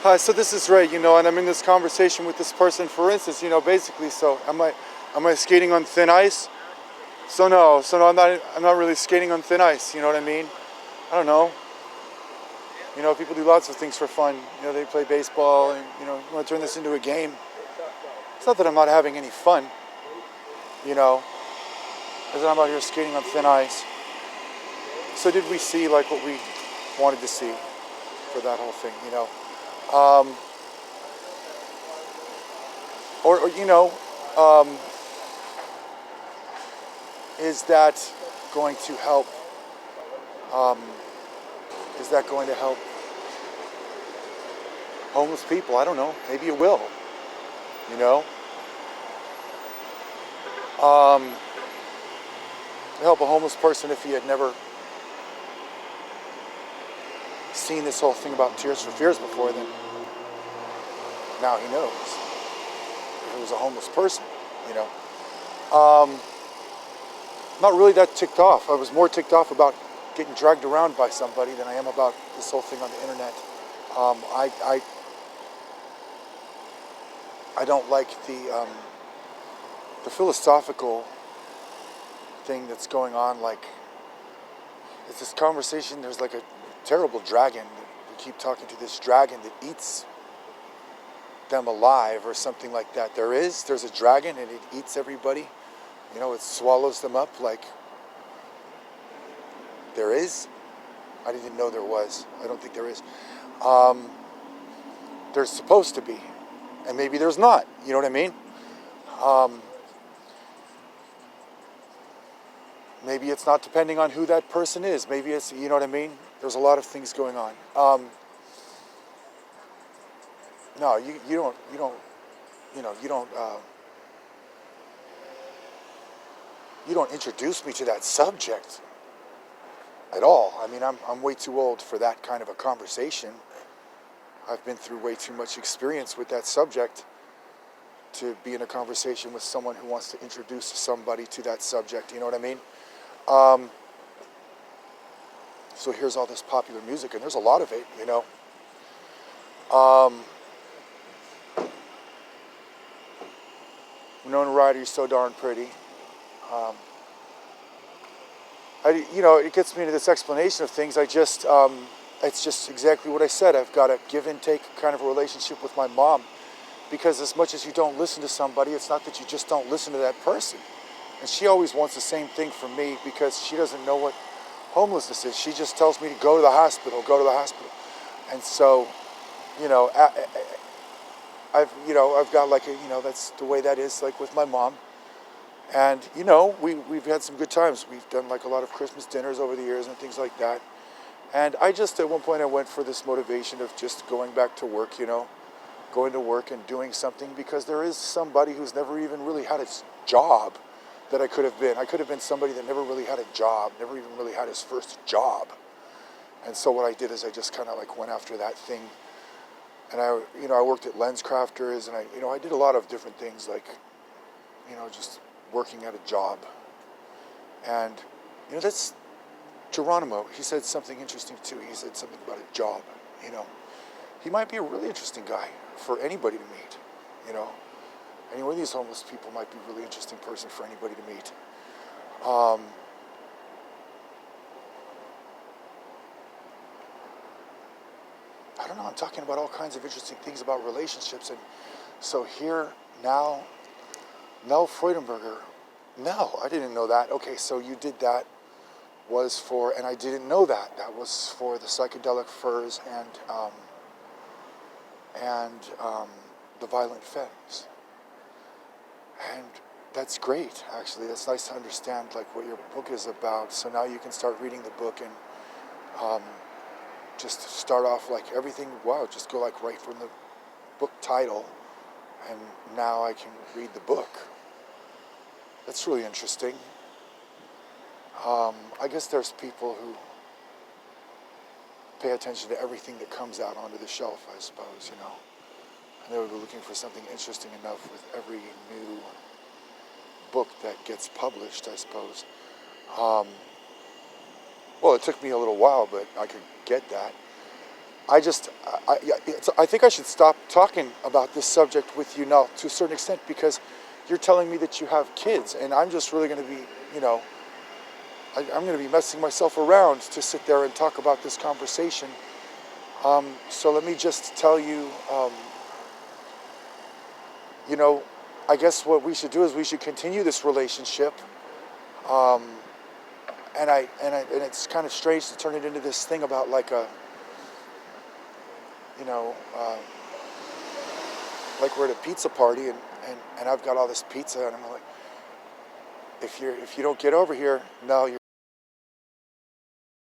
Hi, so this is Ray, and I'm in this conversation with this person, for instance, basically, so am I skating on thin ice? So no, I'm not really skating on thin ice, you know what I mean? I don't know. People do lots of things for fun. They play baseball and, you want to turn this into a game. It's not that I'm not having any fun, you know, as I'm out here skating on thin ice. So did we see like what we wanted to see for that whole thing? Um, or is that going to help? Um, is that going to help homeless people? I don't know. Maybe it will. You know, um, help a homeless person if he had never seen this whole thing about Tears for Fears before. Then now he knows. If it was a homeless person, you know. Um, Not really that ticked off. I was more ticked off about getting dragged around by somebody than I am about this whole thing on the internet. I don't like the philosophical thing that's going on. Like, it's this conversation. There's like a terrible dragon. We keep talking to this dragon that eats them alive or something like that. There's a dragon and it eats everybody. It swallows them up. Like, there is. I didn't know there was. I don't think there is. Um, there's supposed to be, and maybe there's not. You know what I mean? Um, Maybe it's not, depending on who that person is. Maybe it's, you know what I mean? There's a lot of things going on. No, you don't introduce me to that subject at all. I mean, I'm way too old for that kind of a conversation. I've been through way too much experience with that subject to be in a conversation with someone who wants to introduce somebody to that subject. You know what I mean? Um, so here's all this popular music, and there's a lot of it, Um, Winona Ryder's so darn pretty. Um, it gets me into this explanation of things. It's just exactly what I said. I've got a give and take kind of a relationship with my mom, because as much as you don't listen to somebody, it's not that you just don't listen to that person. And she always wants the same thing from me because she doesn't know what homelessness is. She just tells me to go to the hospital, go to the hospital. And so, you know, I've got like that's the way that is, like with my mom. And, we've had some good times. We've done like a lot of Christmas dinners over the years and things like that. And at one point I went for this motivation of just going back to work, going to work and doing something, because there is somebody who's never even really had a job that I could have been. I could have been somebody that never really had a job, never even really had his first job. And so what I did is I just kind of like went after that thing. And I worked at Lens Crafters, and I did a lot of different things, like, just working at a job. And, that's Geronimo. He said something interesting too. He said something about a job, He might be a really interesting guy for anybody to meet, Any one of these homeless people might be a really interesting person for anybody to meet. I don't know, I'm talking about all kinds of interesting things about relationships. And so here, now, Mel Freudenberger. No, I didn't know that. Okay, so you did that was for, and I didn't know that. That was for the psychedelic furs and the violent femmes. And that's great, actually. That's nice to understand, like, what your book is about. So now you can start reading the book and just start off like everything. Wow, just go like right from the book title, and now I can read the book. That's really interesting. I guess there's people who pay attention to everything that comes out onto the shelf, I suppose, And they would be looking for something interesting enough with every new book that gets published, I suppose. Well, it took me a little while, but I could get that. I think I should stop talking about this subject with you now to a certain extent, because you're telling me that you have kids, and I'm just really going to be, I'm going to be messing myself around to sit there and talk about this conversation. So let me just tell you, you know, I guess what we should do is we should continue this relationship. Um, and it's kind of strange to turn it into this thing about like a, you know, like we're at a pizza party, and I've got all this pizza, and I'm like, if you don't get over here, no, you're